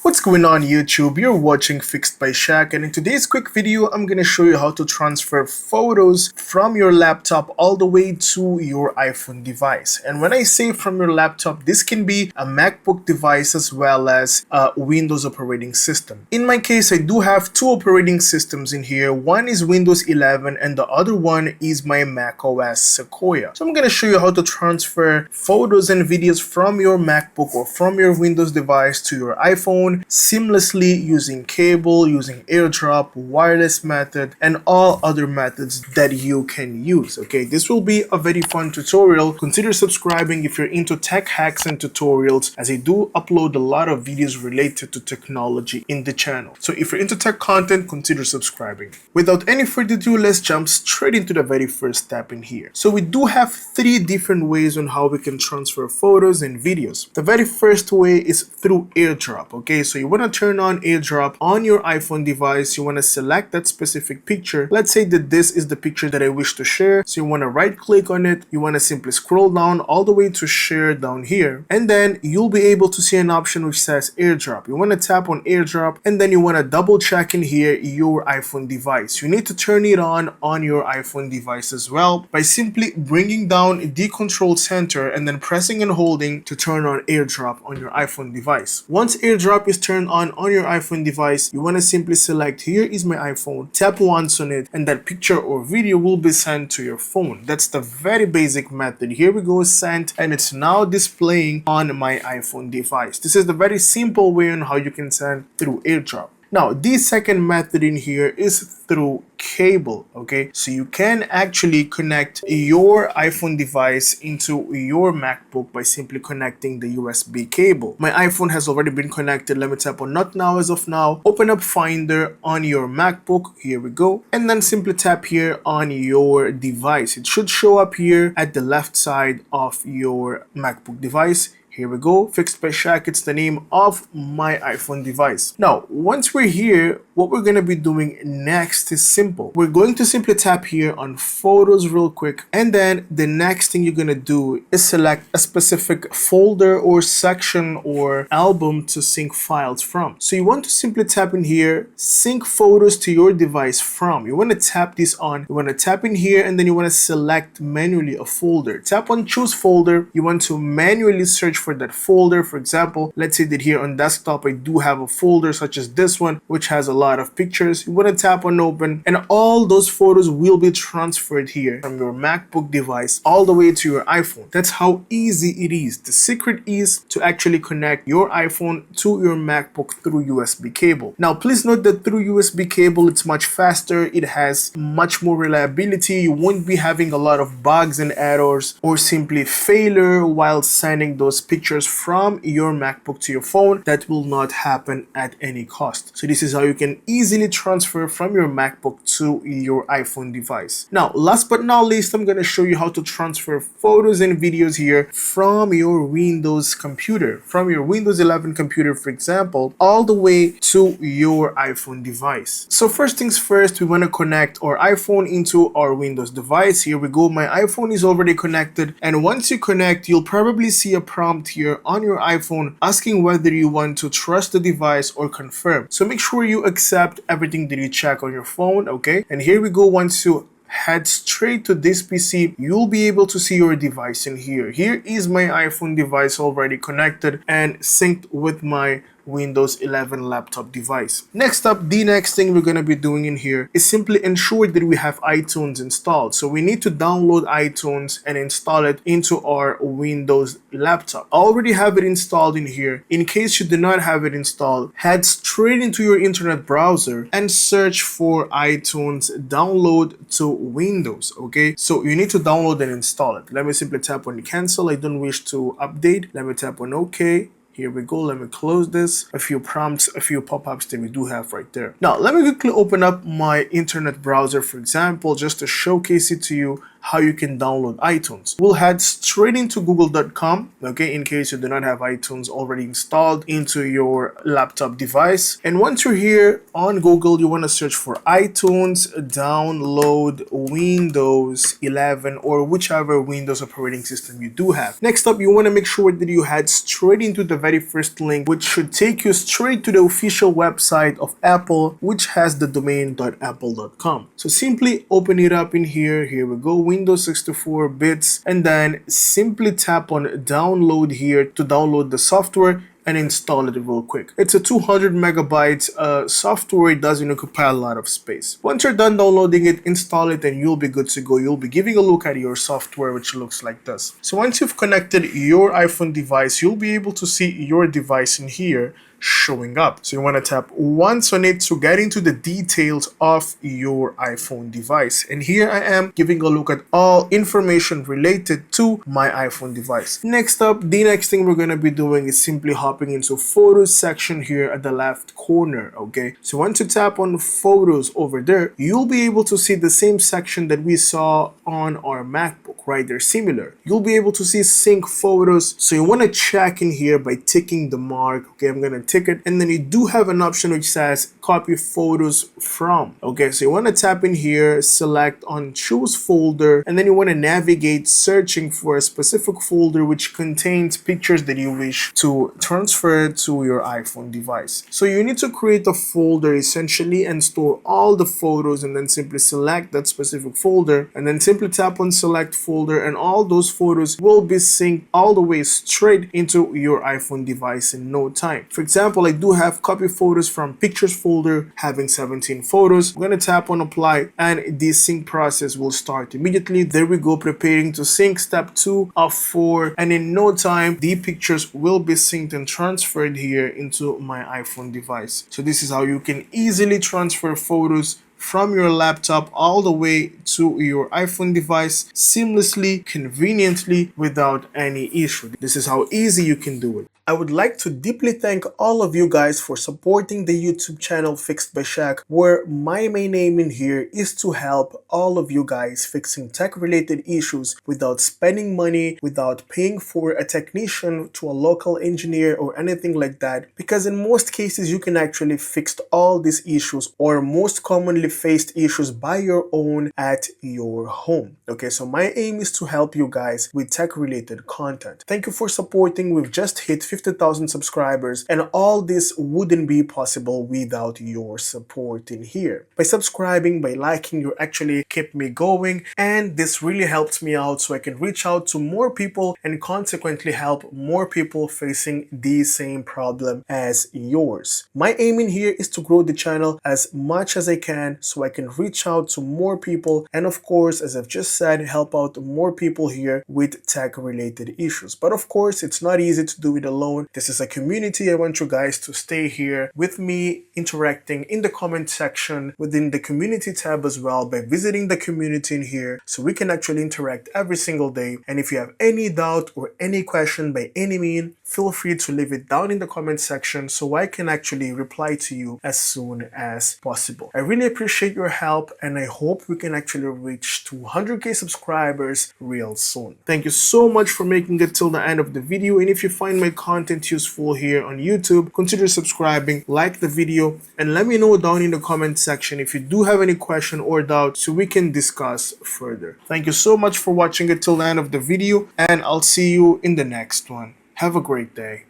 What's going on YouTube? You're watching Fixed by Shaq, and in today's quick video I'm going to show you how to transfer photos from your laptop all the way to your iPhone device. And when I say from your laptop, this can be a MacBook device as well as a Windows operating system. In my case, I do have two operating systems in here. One is Windows 11 and the other one is my macOS Sequoia. So I'm going to show you how to transfer photos and videos from your MacBook or from your Windows device to your iPhone seamlessly using cable, using AirDrop, wireless method, and all other methods that you can use. Okay, this will be a very fun tutorial. Consider subscribing if you're into tech hacks and tutorials, as I do upload a lot of videos related to technology in the channel. So if you're into tech content, consider subscribing. Without any further ado, let's jump straight into the very first step in here. So we do have three different ways on how we can transfer photos and videos. The very first way is through AirDrop. Okay, so you want to turn on AirDrop on your iPhone device. You want to select that specific picture. Let's say that this is the picture that I wish to share. So you want to right click on it. You want to simply scroll down all the way to share down here. And then you'll be able to see an option which says AirDrop. You want to tap on AirDrop and then you want to double check in here your iPhone device. You need to turn it on your iPhone device as well by simply bringing down the control center and then pressing and holding to turn on AirDrop on your iPhone device. Once AirDrop is turned on your iPhone device, you want to simply select here is my iPhone, tap once on it, and that picture or video will be sent to your phone. That's the very basic method. Here we go, sent, and it's now displaying on my iPhone device. This is the very simple way on how you can send through AirDrop. Now, the second method in here is through cable. Okay, so you can actually connect your iPhone device into your MacBook by simply connecting the USB cable. My iPhone has already been connected. Let me tap on not now as of now. Open up Finder on your MacBook. Here we go. And then simply tap here on your device. It should show up here at the left side of your MacBook device. Here we go, Fixed by Shaq, it's the name of my iPhone device. Now, once we're here, what we're going to be doing next is simple. We're going to simply tap here on photos real quick, and then the next thing you're going to do is select a specific folder or section or album to sync files from. So you want to simply tap in here, sync photos to your device from. You want to tap this on, you want to tap in here, and then you want to select manually a folder. Tap on choose folder. You want to manually search for that folder. For example, let's say that here on desktop I do have a folder such as this one which has a lot of pictures. You want to tap on open, and all those photos will be transferred here from your MacBook device all the way to your iPhone. That's how easy it is. The secret is to actually connect your iPhone to your MacBook through USB cable. Now please note that through USB cable it's much faster, it has much more reliability. You won't be having a lot of bugs and errors or simply failure while sending those pictures from your MacBook to your phone. That will not happen at any cost. So this is how you can easily transfer from your MacBook to your iPhone device. Now, last but not least, I'm going to show you how to transfer photos and videos here from your Windows computer, from your Windows 11 computer, for example, all the way to your iPhone device. So first things first, we want to connect our iPhone into our Windows device. Here we go. My iPhone is already connected, and once you connect, you'll probably see a prompt here on your iPhone asking whether you want to trust the device or confirm. So make sure you accept everything that you check on your phone. Okay, and here we go. Once you head straight to this PC, you'll be able to see your device in here. Here is my iPhone device already connected and synced with my Windows 11 laptop device. Next up, the next thing we're going to be doing in here is simply ensure that we have iTunes installed. So we need to download iTunes and install it into our Windows laptop. I already have it installed in here. In case you do not have it installed, head straight into your internet browser and search for iTunes download to Windows. Okay, so you need to download and install it. Let me simply tap on cancel. I don't wish to update. Let me tap on OK. Here we go. Let me close this. A few prompts, a few pop-ups that we do have right there. Now, let me quickly open up my internet browser, for example, just to showcase it to you. how you can download iTunes. We'll head straight into google.com, okay, in case you do not have iTunes already installed into your laptop device. And once you're here on Google, you want to search for iTunes, download Windows 11 or whichever Windows operating system you do have. Next up, you want to make sure that you head straight into the very first link, which should take you straight to the official website of Apple, which has the domain.apple.com. So simply open it up in here. Here we go, Windows 64 bits, and then simply tap on download here to download the software and install it real quick. It's a 200 megabytes software. It doesn't occupy a lot of space. Once you're done downloading it, install it, and you'll be good to go. You'll be giving a look at your software, which looks like this. So once you've connected your iPhone device, you'll be able to see your device in here showing up. So you want to tap once on it to get into the details of your iPhone device. And here I am giving a look at all information related to my iPhone device. Next up, the next thing we're going to be doing is simply hopping into Photos section here at the left corner, okay? So once you tap on Photos over there, you'll be able to see the same section that we saw on our MacBook, right? They're similar. You'll be able to see sync photos. So you want to check in here by ticking the mark, okay? I'm going to ticket, and then you do have an option which says copy photos from. Okay, so you want to tap in here, select on choose folder, and then you want to navigate searching for a specific folder which contains pictures that you wish to transfer to your iPhone device. So you need to create a folder essentially and store all the photos, and then simply select that specific folder, and then simply tap on select folder, and all those photos will be synced all the way straight into your iPhone device in no time. For example, I do have copy photos from pictures folder having 17 photos. I'm going to tap on apply, and the sync process will start immediately. There we go, preparing to sync step 2 of 4, and in no time the pictures will be synced and transferred here into my iPhone device. So this is how you can easily transfer photos from your laptop all the way to your iPhone device seamlessly, conveniently, without any issue. This is how easy you can do it. I would like to deeply thank all of you guys for supporting the YouTube channel Fixed by Shaq, where my main aim in here is to help all of you guys fixing tech-related issues without spending money, without paying for a technician to a local engineer or anything like that, because in most cases you can actually fix all these issues or most commonly faced issues by your own at your home. Okay, so my aim is to help you guys with tech-related content. Thank you for supporting. We've just hit 50,000 subscribers, and all this wouldn't be possible without your support in here. By subscribing, by liking, you actually keep me going, and this really helps me out so I can reach out to more people and consequently help more people facing the same problem as yours. My aim in here is to grow the channel as much as I can so I can reach out to more people, and of course, as I've just said, help out more people here with tech related issues. But of course, it's not easy to do it alone. This is a community. I want you guys to stay here with me, interacting in the comment section within the community tab as well, by visiting the community in here so we can actually interact every single day. And if you have any doubt or any question by any means, feel free to leave it down in the comment section so I can actually reply to you as soon as possible. I really appreciate your help, and I hope we can actually reach 200k subscribers real soon. Thank you so much for making it till the end of the video, and if you find my content useful here on YouTube, consider subscribing, like the video, and let me know down in the comment section if you do have any question or doubt so we can discuss further. Thank you so much for watching it till the end of the video, and I'll see you in the next one. Have a great day.